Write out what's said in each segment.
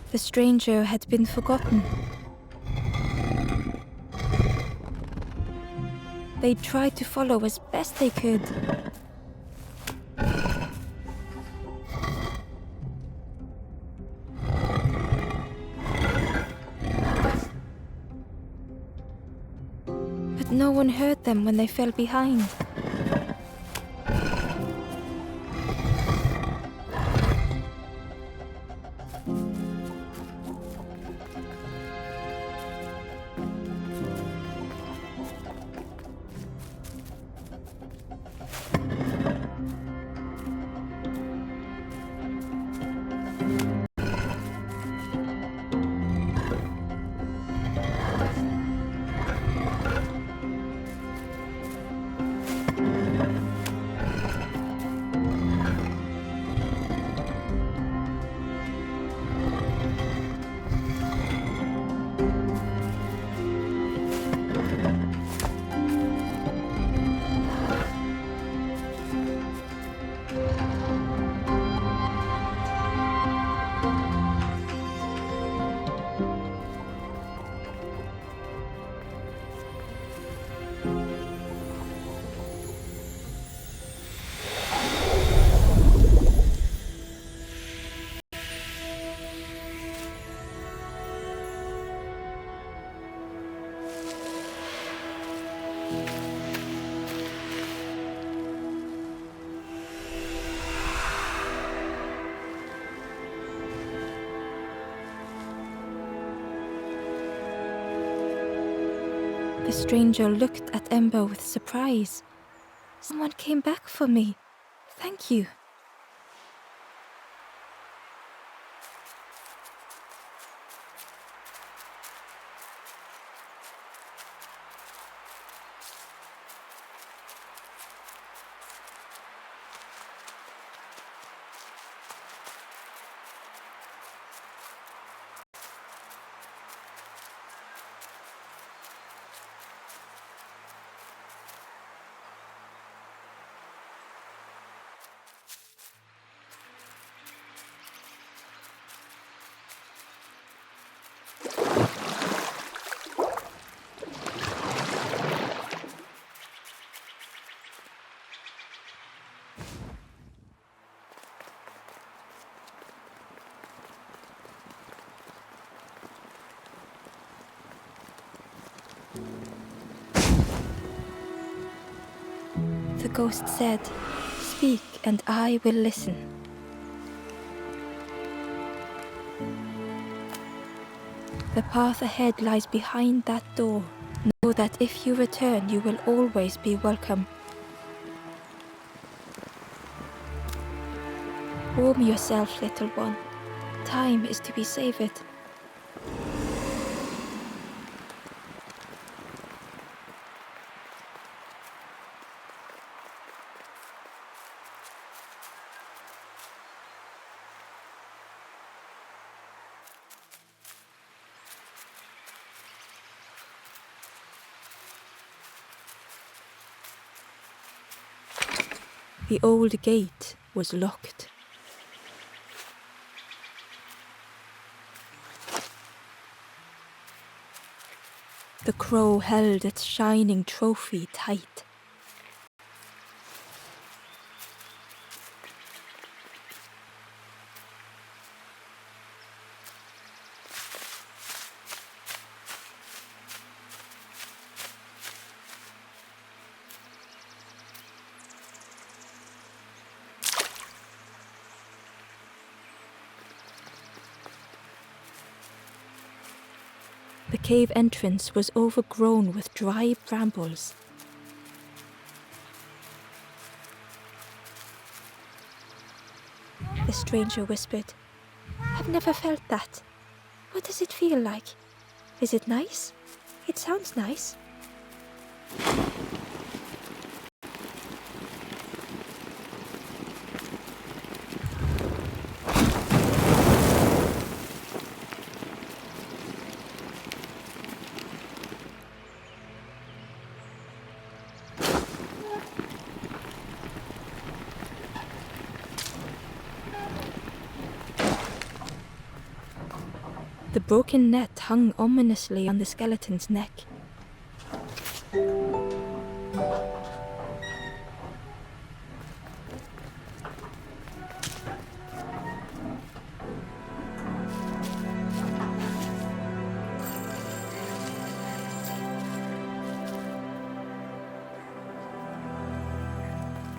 The stranger had been forgotten. They tried to follow as best they could. But no one heard them when they fell behind. The stranger looked at Ember with surprise. Someone came back for me. Thank you. The ghost said, "Speak and I will listen." The path ahead lies behind that door. Know that if you return, you will always be welcome. Warm yourself, little one. Time is to be savored. The old gate was locked. The crow held its shining trophy tight. The cave entrance was overgrown with dry brambles. The stranger whispered, "I've never felt that. What does it feel like? Is it nice? It sounds nice." broken net hung ominously on the skeleton's neck.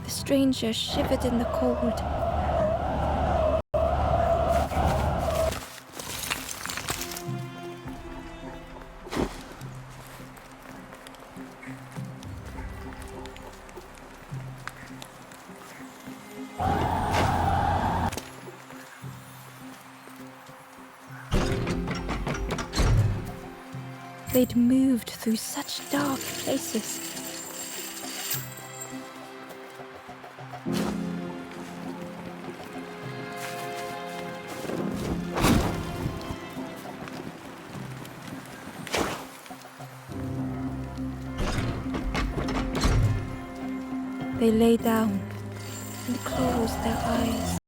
The stranger shivered in the cold. They'd moved through such dark places. They lay down and closed their eyes.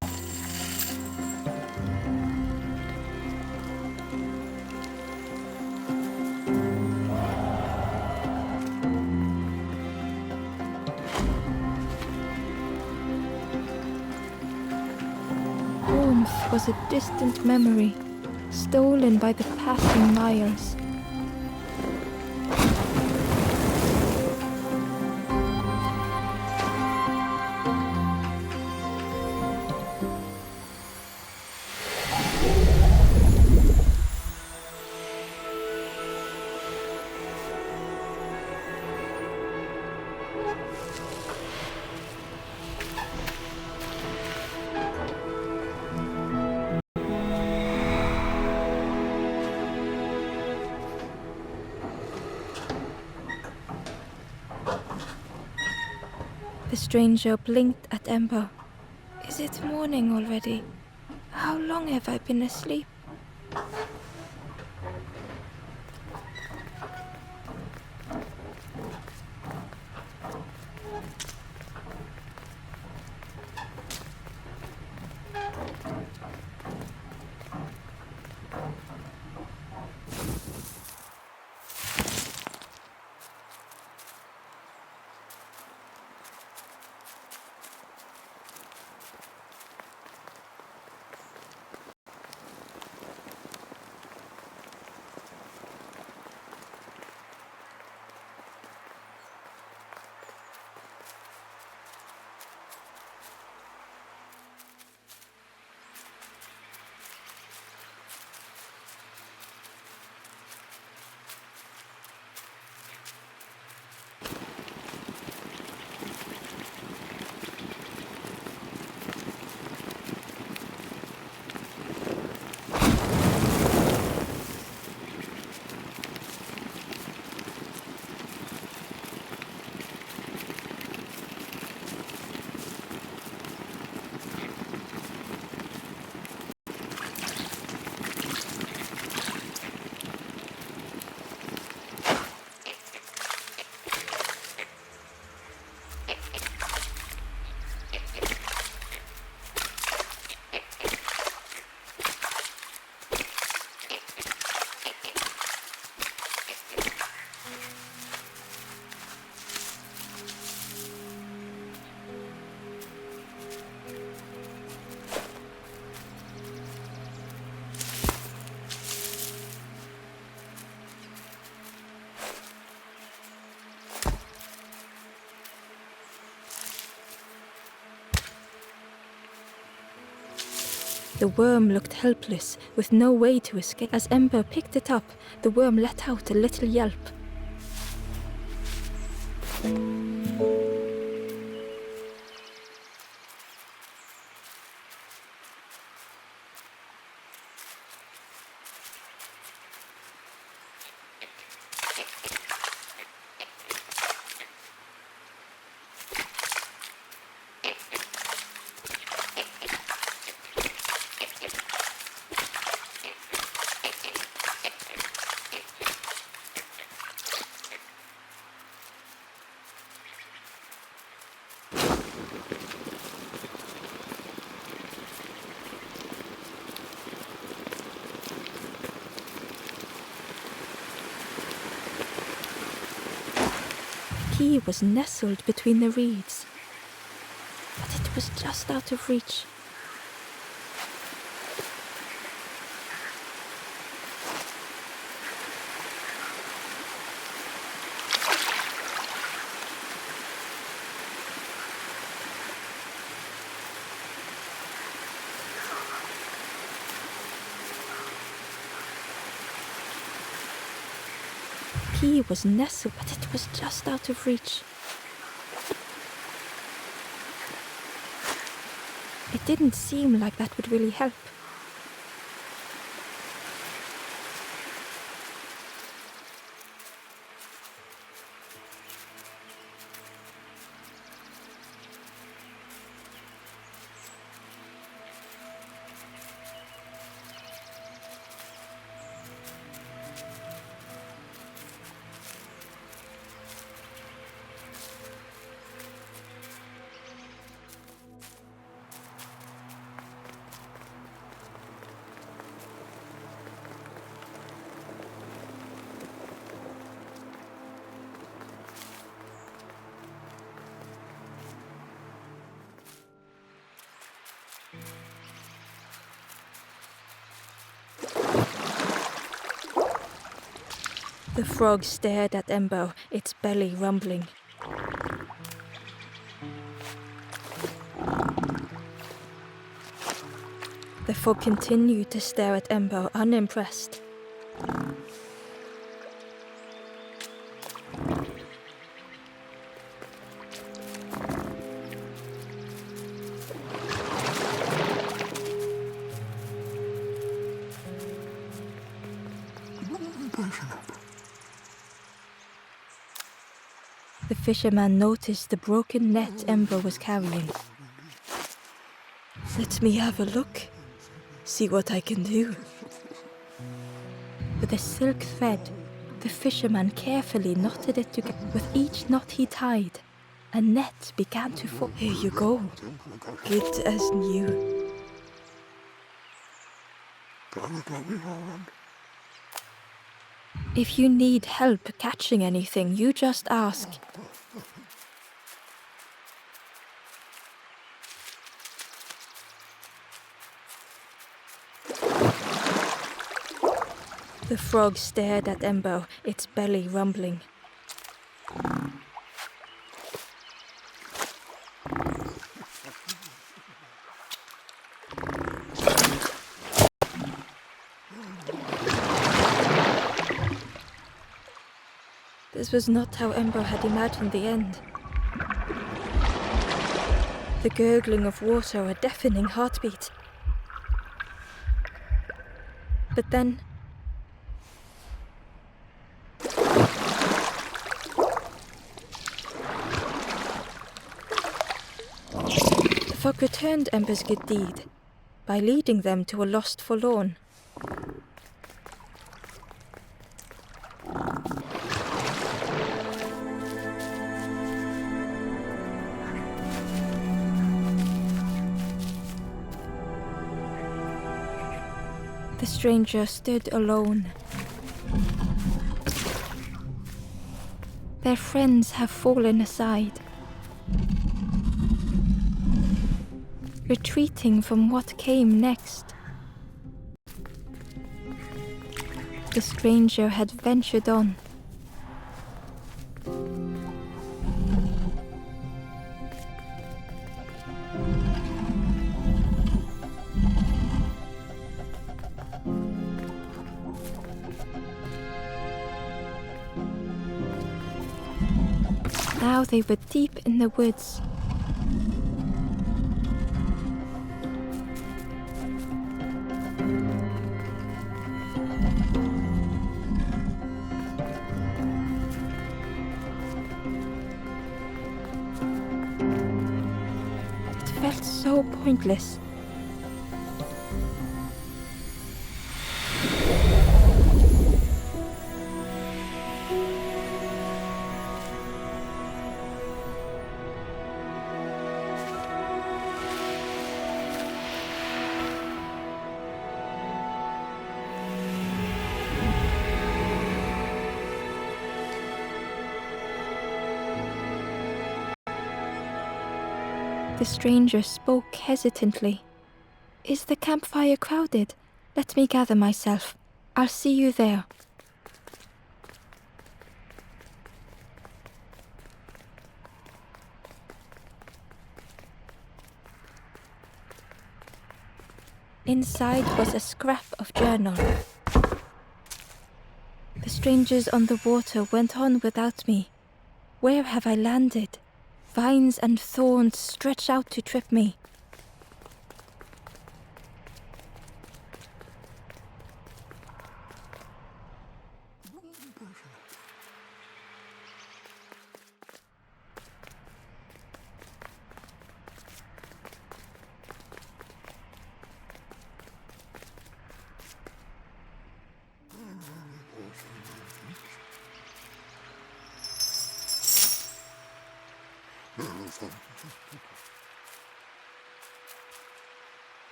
Warmth was a distant memory, stolen by the passing miles. The stranger blinked at Ember. Is it morning already? How long have I been asleep? The worm looked helpless, with no way to escape. As Ember picked it up, the worm let out a little yelp. key was nestled between the reeds, but it was just out of reach. Key was nestled, but it was just out of reach. It didn't seem like that would really help. The frog stared at Embo, its belly rumbling. The frog continued to stare at Embo, unimpressed. The fisherman noticed the broken net Embo was carrying. "Let me have a look. See what I can do." With a silk thread, the fisherman carefully knotted it together. With each knot he tied, a net began to fall. "Here you go. Good as new." "If you need help catching anything, you just ask." The frog stared at Embo, its belly rumbling. This was not how Embo had imagined the end. The gurgling of water, a deafening heartbeat. But then... the frog returned Embo's good deed by leading them to a lost forlorn. The stranger stood alone. Their friends have fallen aside, retreating from what came next. The stranger had ventured on. Now they were deep in the woods. It felt so pointless. The stranger spoke hesitantly. Is the campfire crowded? Let me gather myself. I'll see you there. Inside was a scrap of journal. The strangers on the water went on without me. Where have I landed? Vines and thorns stretch out to trip me.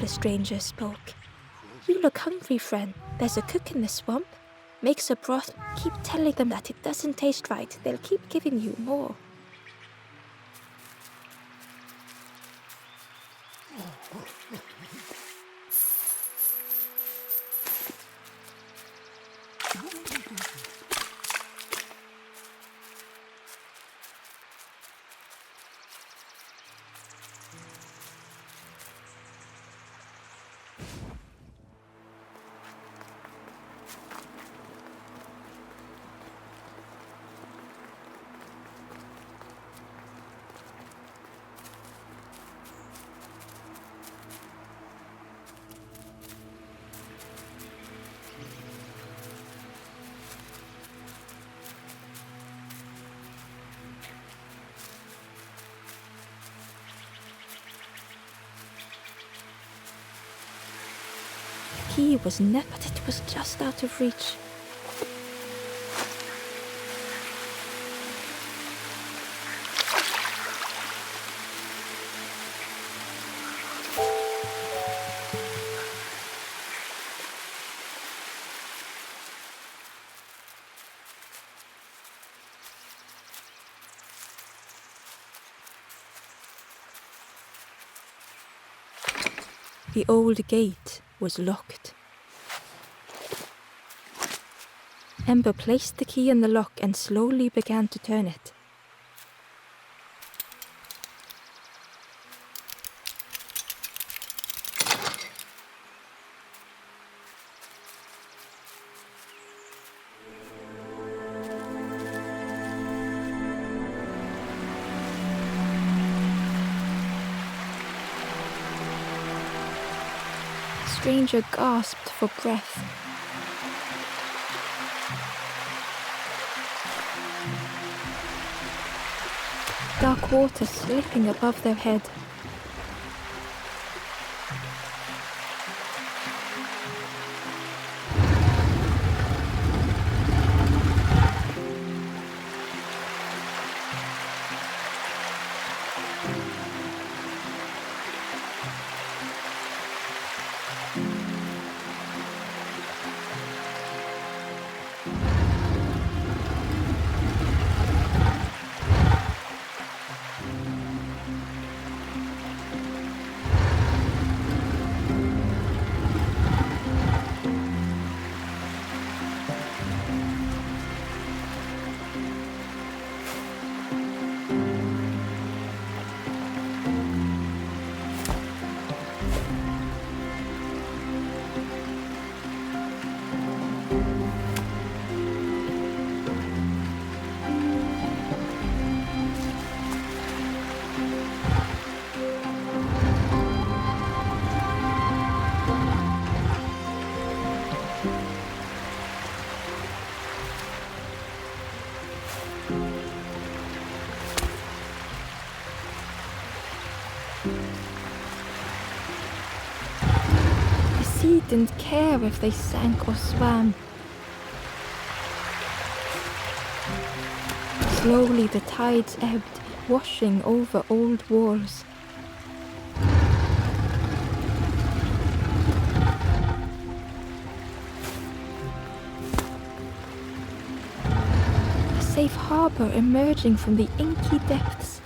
The stranger spoke. You look hungry, friend. There's a cook in the swamp. Makes a broth. Keep telling them that it doesn't taste right. They'll keep giving you more. He was net, but it was just out of reach. The old gate was locked. Ember placed the key in the lock and slowly began to turn it. The stranger gasped for breath. Dark water slipping above their head. He didn't care if they sank or swam. Slowly the tides ebbed, washing over old walls. A safe harbor emerging from the inky depths.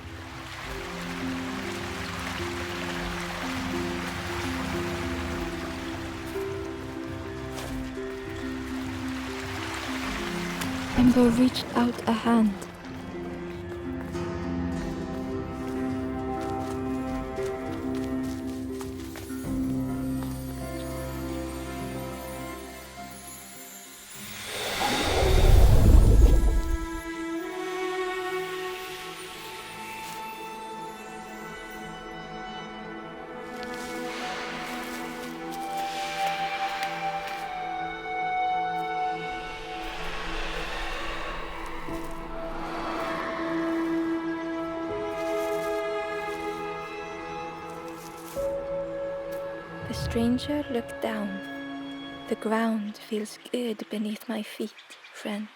Ember reached out a hand. The stranger looked down. The ground feels good beneath my feet, friend.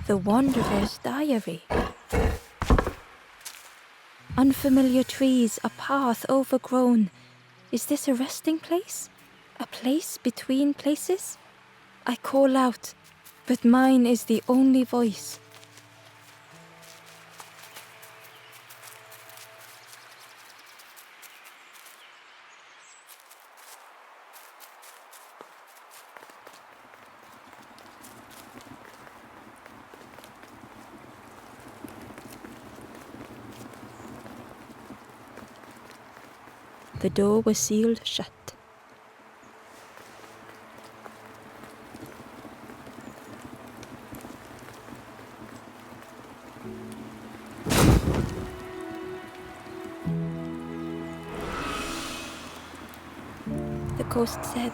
The Wanderer's Diary. Unfamiliar trees, a path overgrown. Is this a resting place? A place between places? I call out, but mine is the only voice. The door was sealed shut. The ghost said,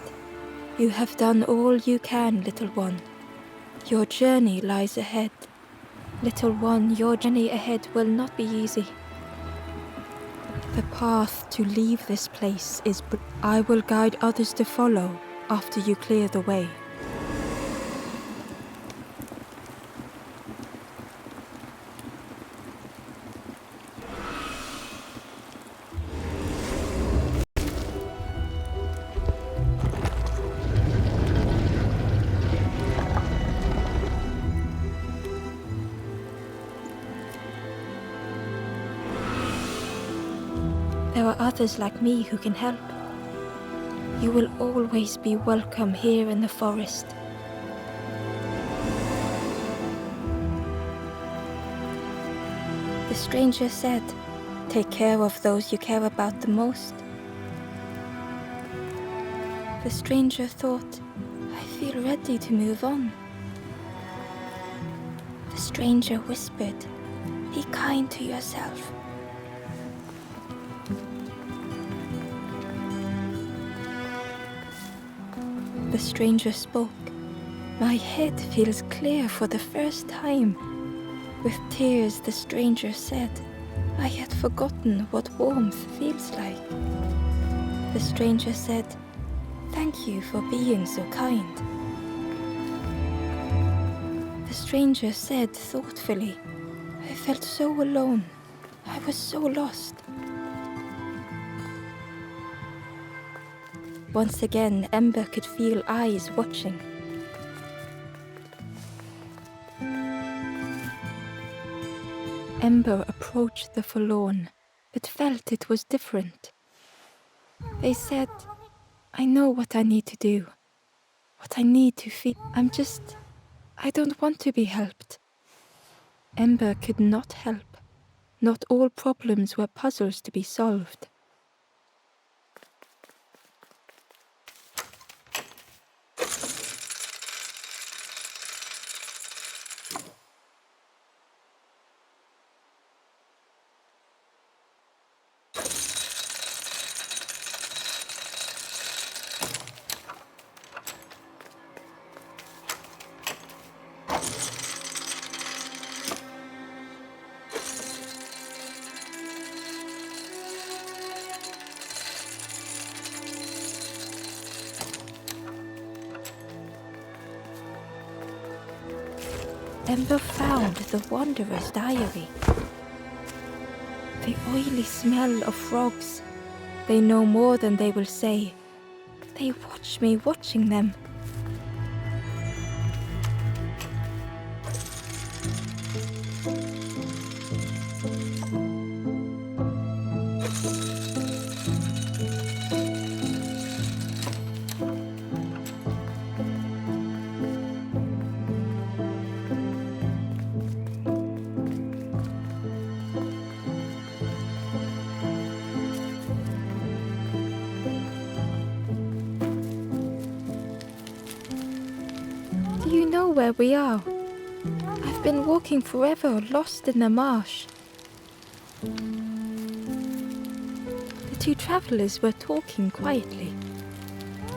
"You have done all you can, little one. Your journey lies ahead. Little one, your journey ahead will not be easy. The path to leave this place is I will guide others to follow after you clear the way." There are others like me who can help. You will always be welcome here in the forest. The stranger said, "Take care of those you care about the most." The stranger thought, "I feel ready to move on." The stranger whispered, "Be kind to yourself." The stranger spoke. "My head feels clear for the first time." With tears, the stranger said, "I had forgotten what warmth feels like." The stranger said, "Thank you for being so kind." The stranger said thoughtfully, "I felt so alone. I was so lost." Once again, Ember could feel eyes watching. Ember approached the forlorn, but felt it was different. They said, "I know what I need to do, what I need to feel. I don't want to be helped." Ember could not help. Not all problems were puzzles to be solved. Ember found the Wanderer's diary. The oily smell of frogs. They know more than they will say. They watch me watching them. Do you know where we are? I've been walking forever, lost in the marsh. The two travelers were talking quietly.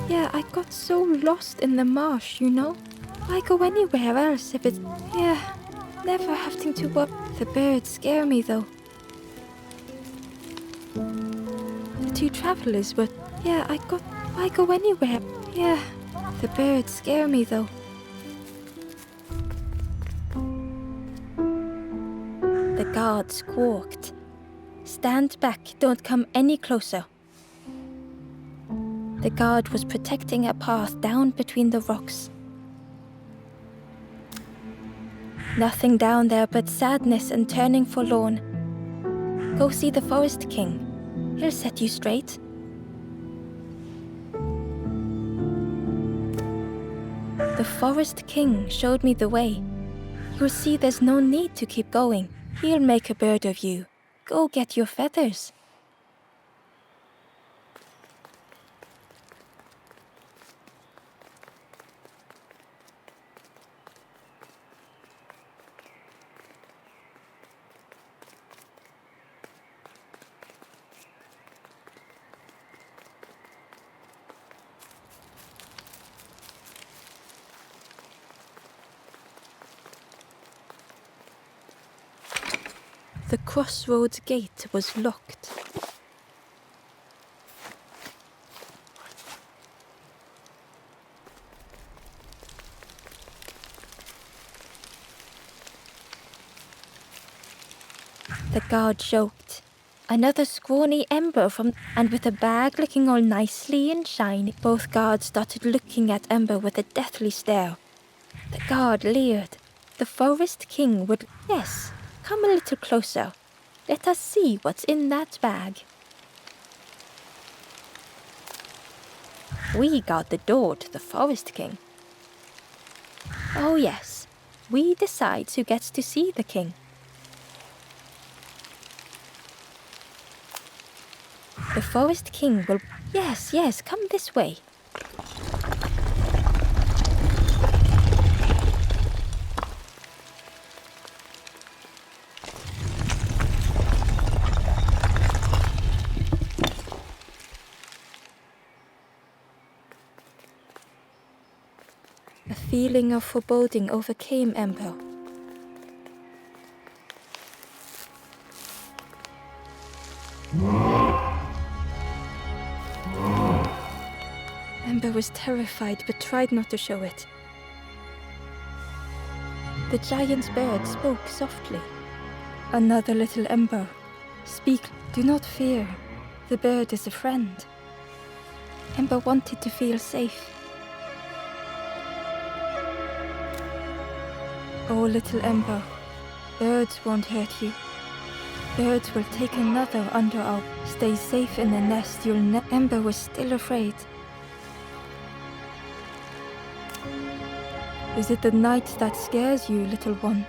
Yeah, I got so lost in the marsh, you know? Why go anywhere else if it's... Yeah, never having to work. The birds scare me though. The two travelers were... Yeah, I got... Why go anywhere? Yeah, the birds scare me though. The guard squawked. Stand back, don't come any closer. The guard was protecting a path down between the rocks. Nothing down there but sadness and turning forlorn. Go see the Forest King. He'll set you straight. The Forest King showed me the way. You'll see there's no need to keep going. He'll make a bird of you. Go get your feathers. The crossroads gate was locked. The guard joked. Another scrawny Ember from... And with a bag looking all nicely and shiny, both guards started looking at Ember with a deathly stare. The guard leered. The Forest King would... Yes. Come a little closer. Let us see what's in that bag. We guard the door to the Forest King. Oh yes, we decide who gets to see the king. The Forest King will... Yes, come this way. A feeling of foreboding overcame Ember. Ember was terrified but tried not to show it. The giant bird spoke softly. Another little Ember. Speak, do not fear. The bird is a friend. Ember wanted to feel safe. Oh, little Ember, birds won't hurt you. Birds will take another under our... Stay safe in the nest, you'll Ember was still afraid. Is it the night that scares you, little one?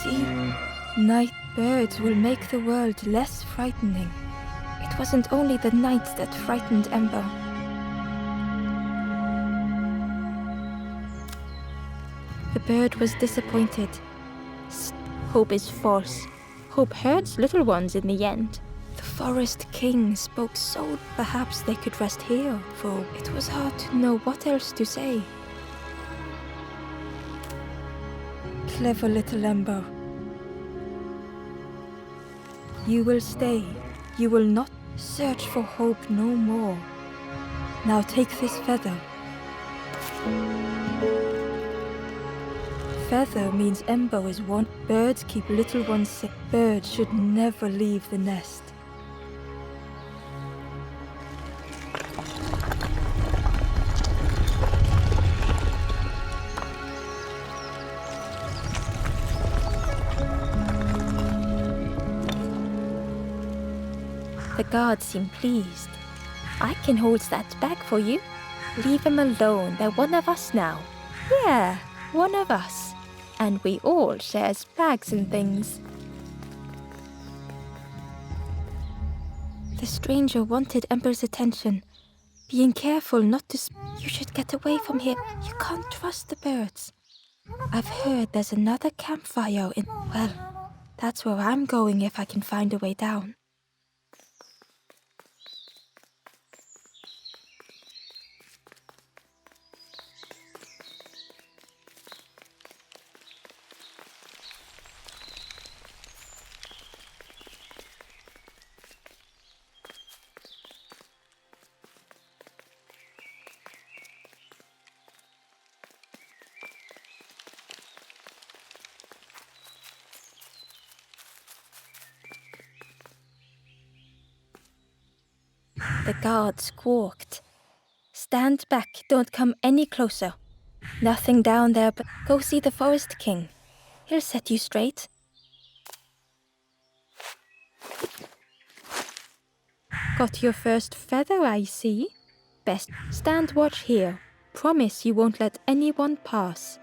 See, night birds will make the world less frightening. It wasn't only the night that frightened Ember. The bird was disappointed. Hope is false. Hope hurts little ones in the end. The Forest King spoke so perhaps they could rest here, for it was hard to know what else to say. Clever little Ember. You will stay. You will not search for hope no more. Now take this feather. Feather means Ember is one. Birds keep little ones safe. Birds should never leave the nest. The guards seem pleased. I can hold that bag for you. Leave them alone. They're one of us now. Yeah, one of us. And we all shares bags and things. The stranger wanted Ember's attention, being careful not to. You should get away from here. You can't trust the birds. I've heard there's another campfire in. Well, that's where I'm going if I can find a way down. The guard squawked. Stand back, don't come any closer. Nothing down there but go see the Forest King. He'll set you straight. Got your first feather, I see. Best stand watch here. Promise you won't let anyone pass.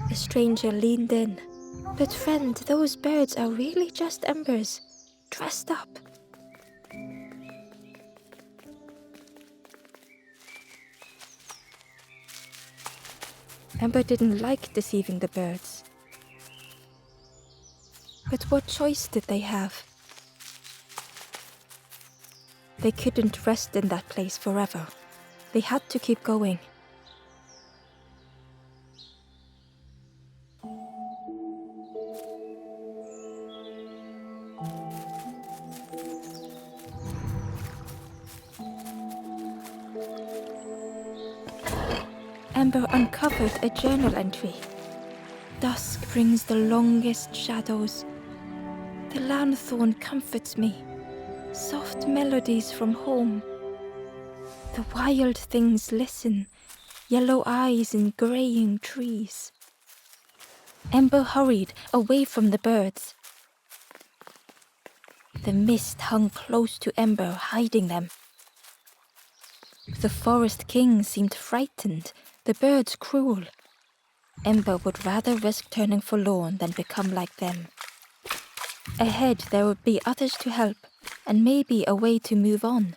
The stranger leaned in. But friend, those birds are really just embers, dressed up. Ember didn't like deceiving the birds. But what choice did they have? They couldn't rest in that place forever. They had to keep going. Ember uncovered a journal entry. Dusk brings the longest shadows. The lanthorn comforts me. Soft melodies from home. The wild things listen. Yellow eyes in graying trees. Ember hurried away from the birds. The mist hung close to Ember, hiding them. The Forest King seemed frightened, the birds cruel. Ember would rather risk turning forlorn than become like them. Ahead there would be others to help, and maybe a way to move on.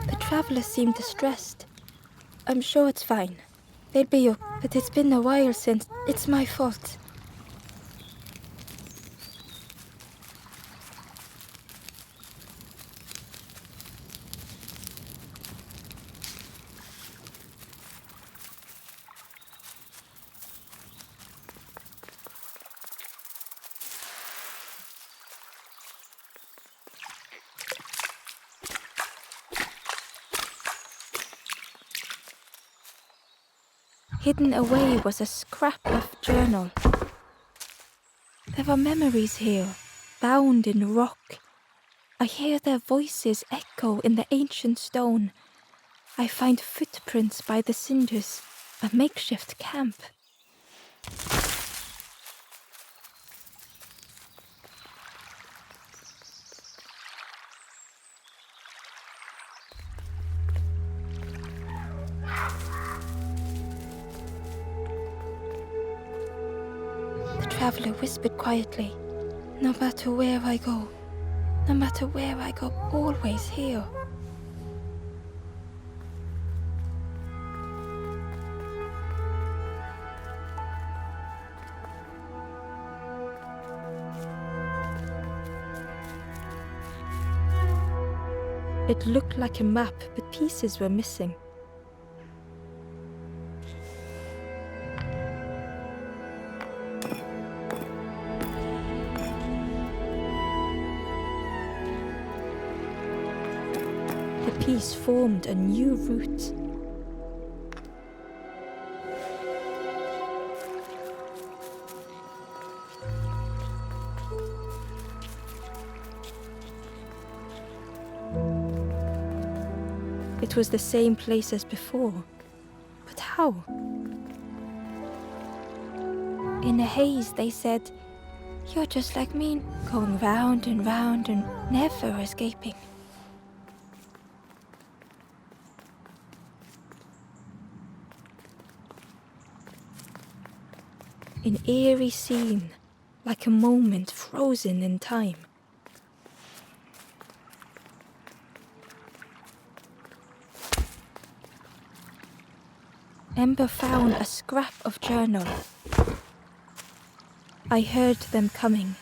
The travelers seem distressed. I'm sure it's fine. They'll be okay, but it's been a while since. It's my fault. Hidden away was a scrap of journal. There were memories here, bound in rock. I hear their voices echo in the ancient stone. I find footprints by the cinders, a makeshift camp. The traveler whispered quietly, "No matter where I go, no matter where I go, always here." It looked like a map, but pieces were missing. The piece formed a new route. It was the same place as before, but how? In a haze, they said, "You're just like me, going round and round and never escaping." An eerie scene, like a moment frozen in time. Ember found a scrap of journal. I heard them coming.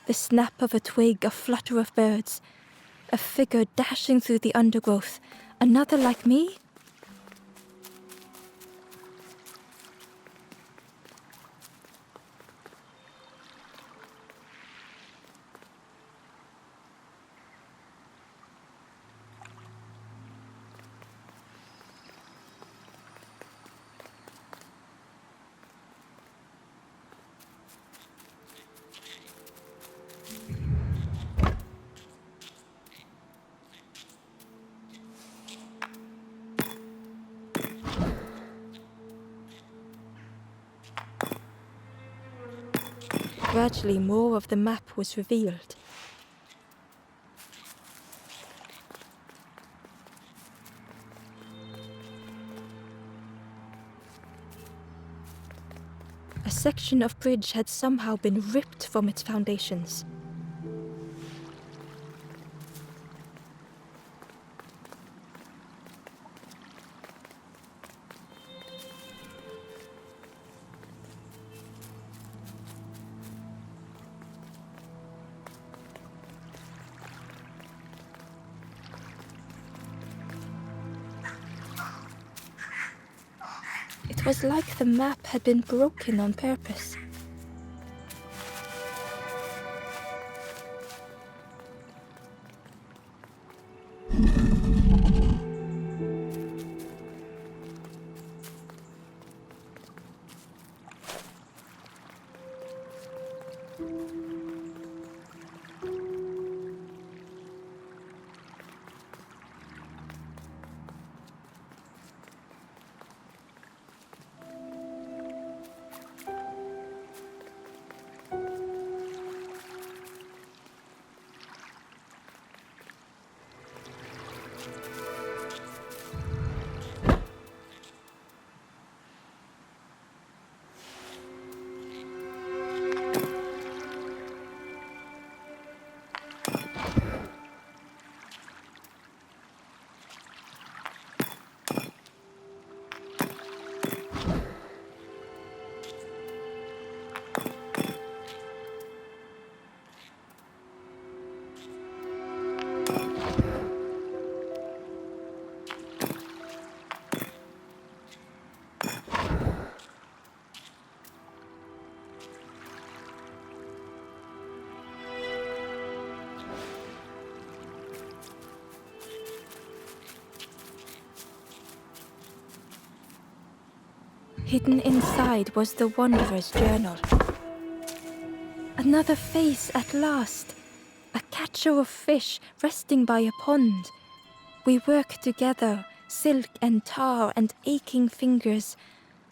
The snap of a twig, a flutter of birds, a figure dashing through the undergrowth. Another like me? Gradually, more of the map was revealed. A section of bridge had somehow been ripped from its foundations. It was like the map had been broken on purpose. Hidden inside was the Wanderer's journal. Another face at last. A catcher of fish resting by a pond. We work together, silk and tar and aching fingers.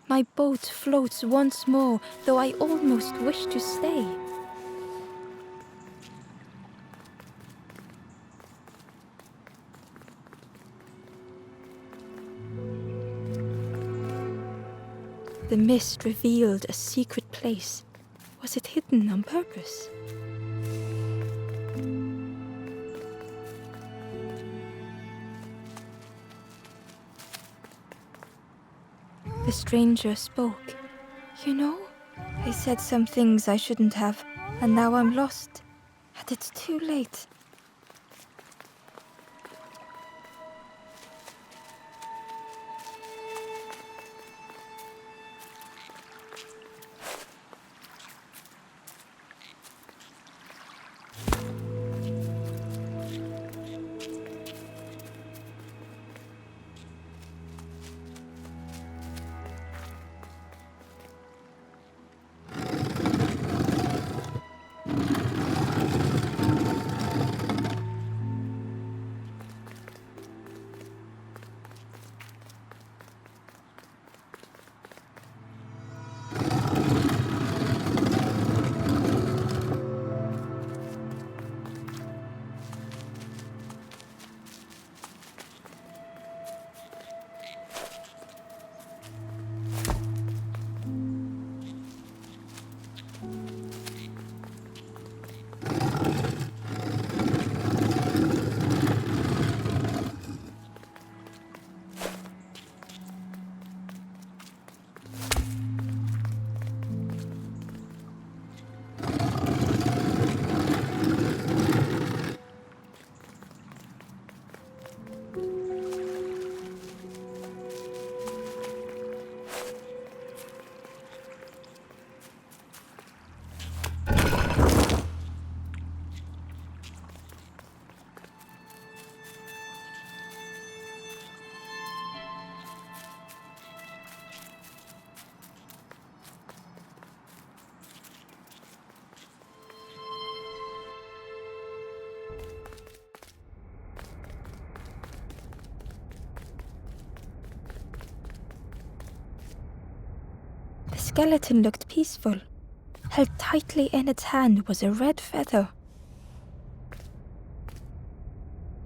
My boat floats once more, though I almost wish to stay. The mist revealed a secret place Was it hidden on purpose? The stranger spoke. You know, I said some things I shouldn't have, and now I'm lost. And it's too late. The skeleton looked peaceful. Held tightly in its hand was a red feather.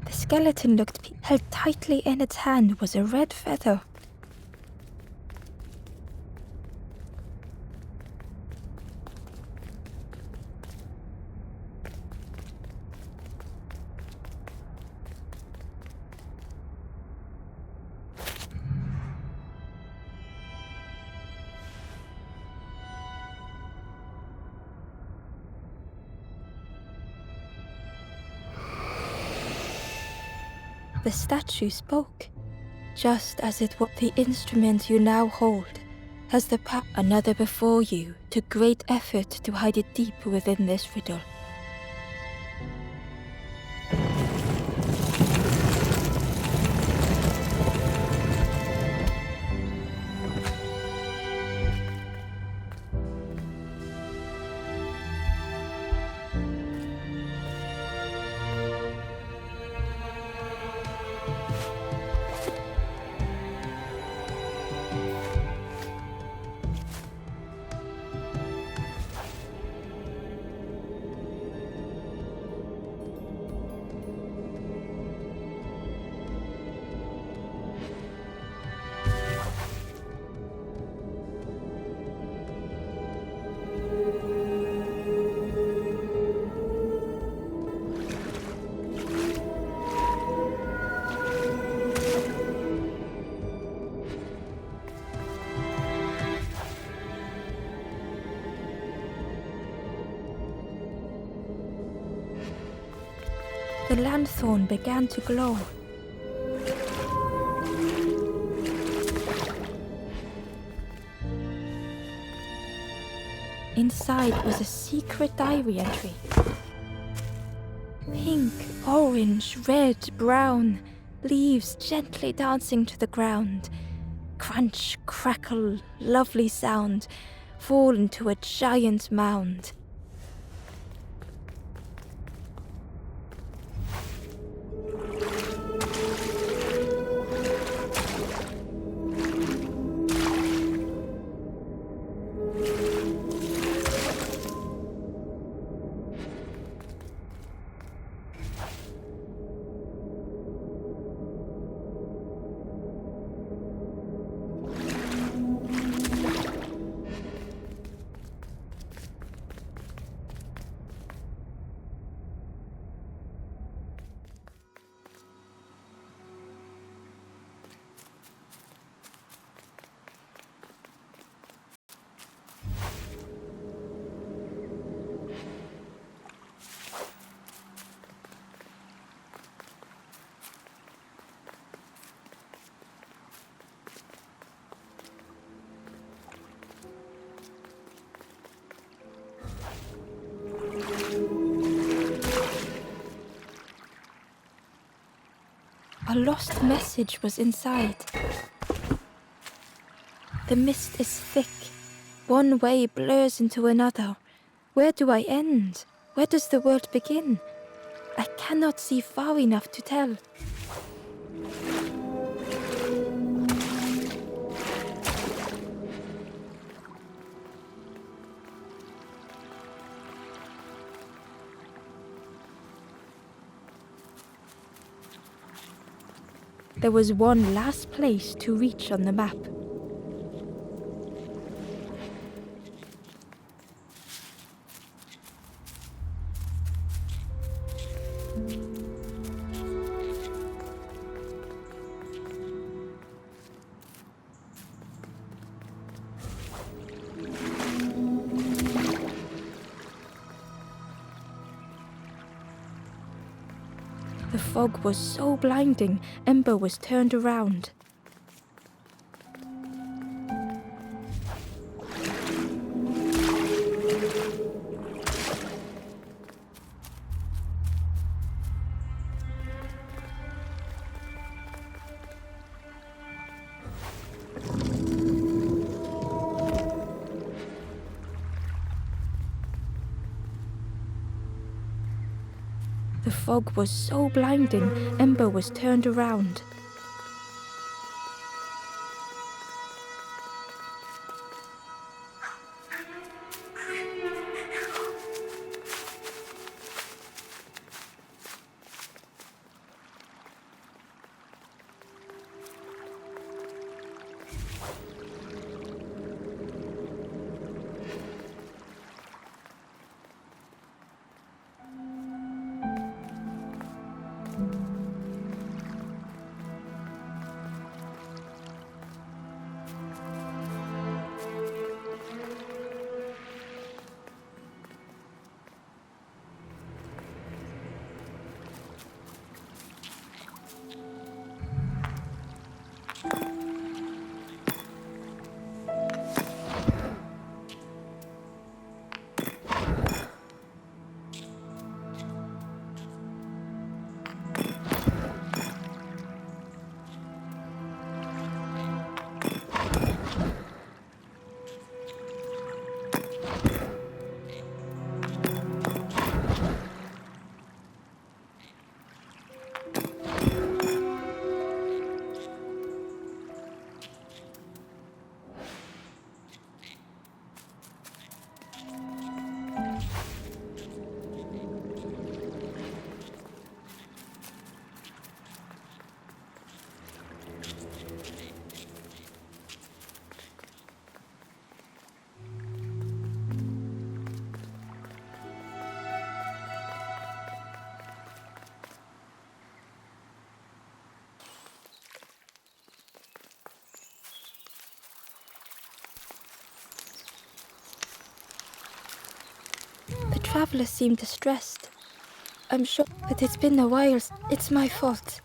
The skeleton looked held tightly in its hand was a red feather. The statue spoke, just as it was. The instrument you now hold has the power. Another before you took great effort to hide it deep within this riddle. The lanthorn began to glow. Inside was a secret diary entry. Pink, orange, red, brown, leaves gently dancing to the ground. Crunch, crackle, lovely sound, fall into a giant mound. A lost message was inside. The mist is thick. One way blurs into another. Where do I end? Where does the world begin? I cannot see far enough to tell. There was one last place to reach on the map. The fog was so blinding, Ember was turned around. The fog was so blinding, Ember was turned around. The traveler seemed distressed. I'm sure, but it's been a while. It's my fault.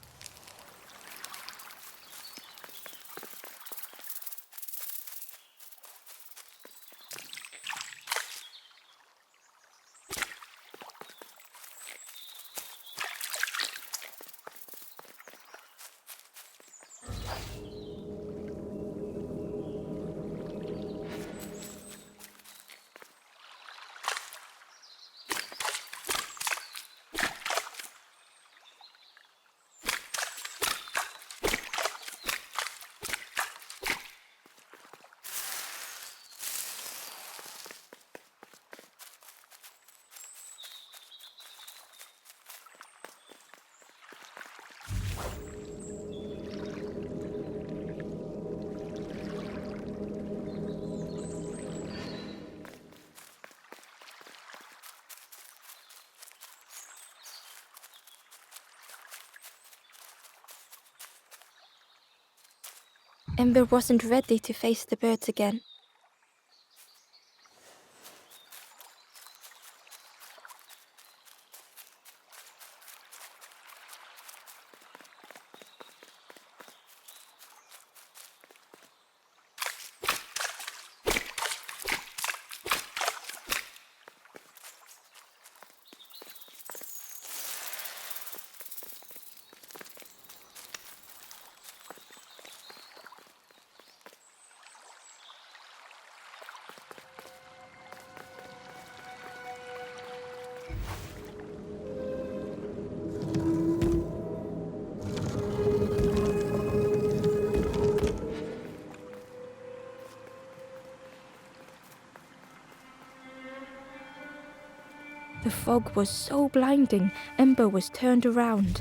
Ember wasn't ready to face the birds again. The fog was so blinding, Ember was turned around.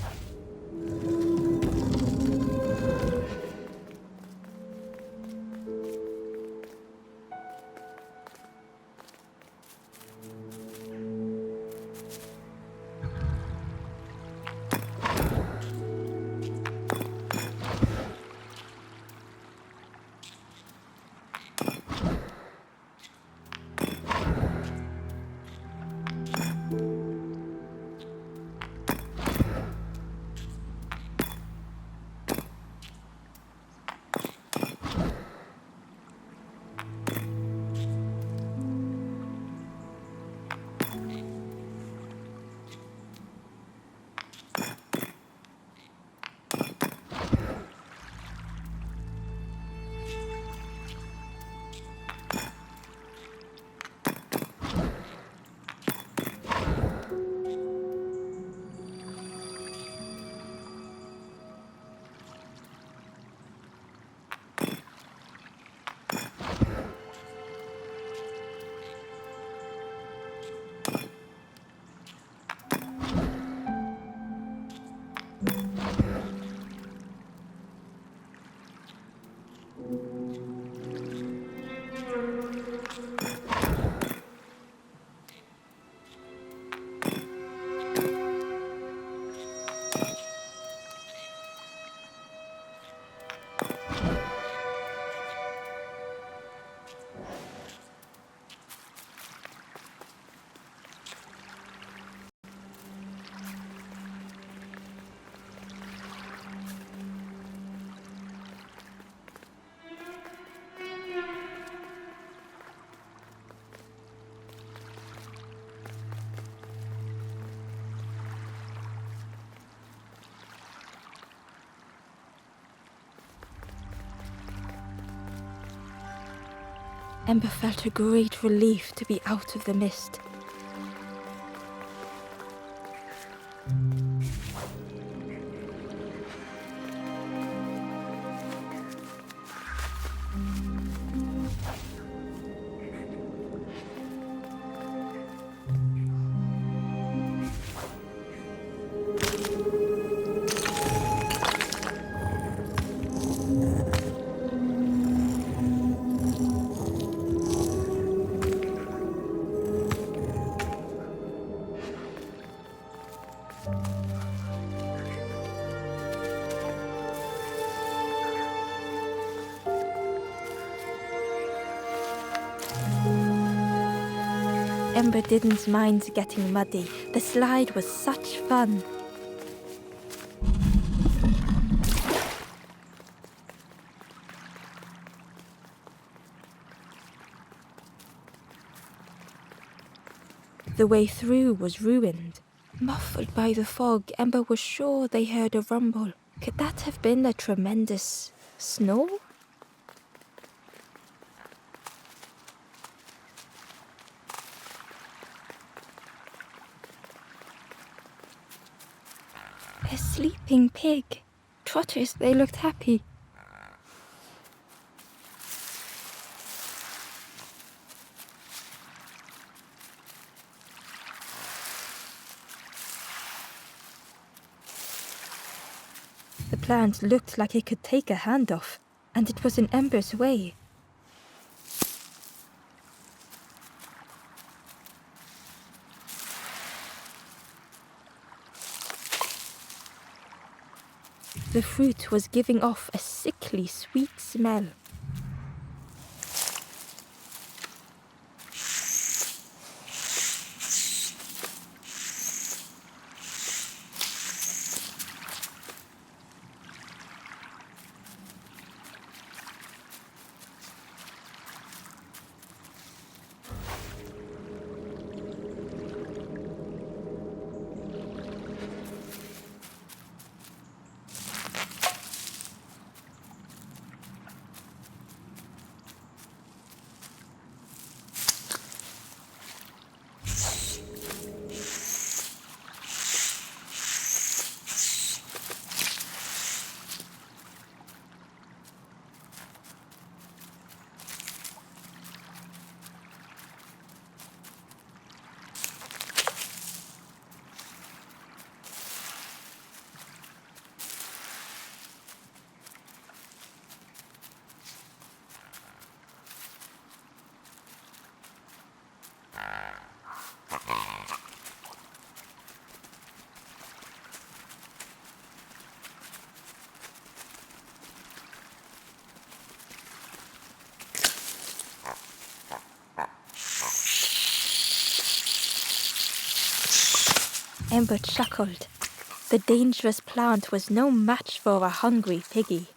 Ember felt a great relief to be out of the mist. Ember didn't mind getting muddy. The slide was such fun. The way through was ruined. Muffled by the fog, Ember was sure they heard a rumble. Could that have been a tremendous snore? A sleeping pig. Trotters, they looked happy. The plant looked like it could take a hand off, and it was in Ember's way. The fruit was giving off a sickly sweet smell. Ember chuckled. The dangerous plant was no match for a hungry piggy.